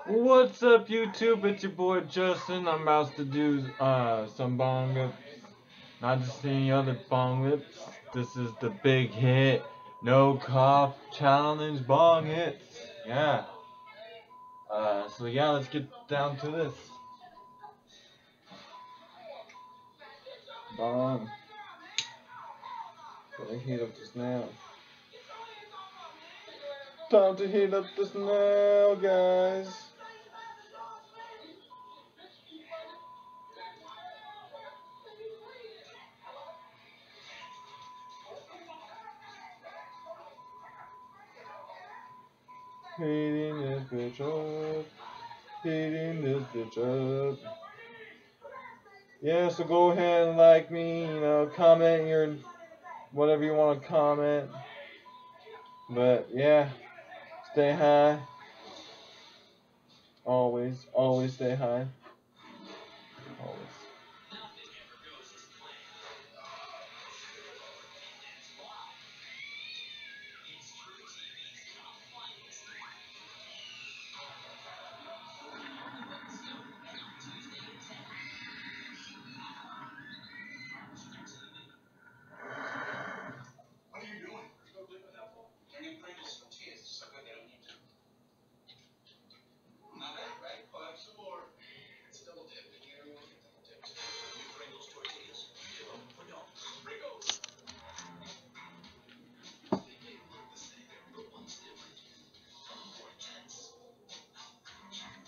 What's up, YouTube? It's your boy Justin. I'm about to do some bong rips. Not just any other bong rips. This is the big hit No Cough Challenge bong hits. Yeah. So yeah, let's get down to this. Bong. Gotta heat up this nail. Time to heat up this nail, guys. Heating this bitch up. Heating this bitch up. Yeah, so go ahead and like me, comment your whatever you want to comment. But yeah, stay high. Always stay high. Always.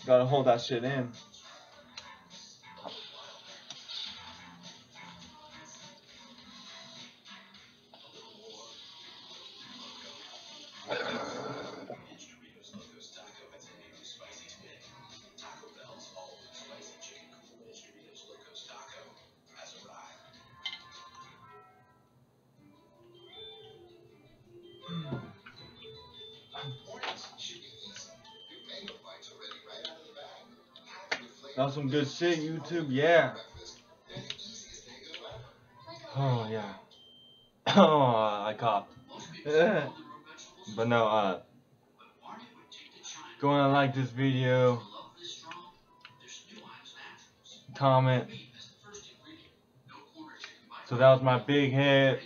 Gotta hold that shit in. That's some good shit, YouTube. Yeah. Oh yeah. Oh, I coughed. But no, go and like this video. Comment. So that was my big hit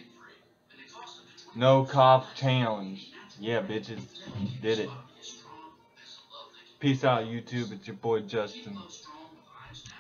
No Cough Challenge. Yeah, bitches. Did it. Peace out, YouTube. It's your boy Justin.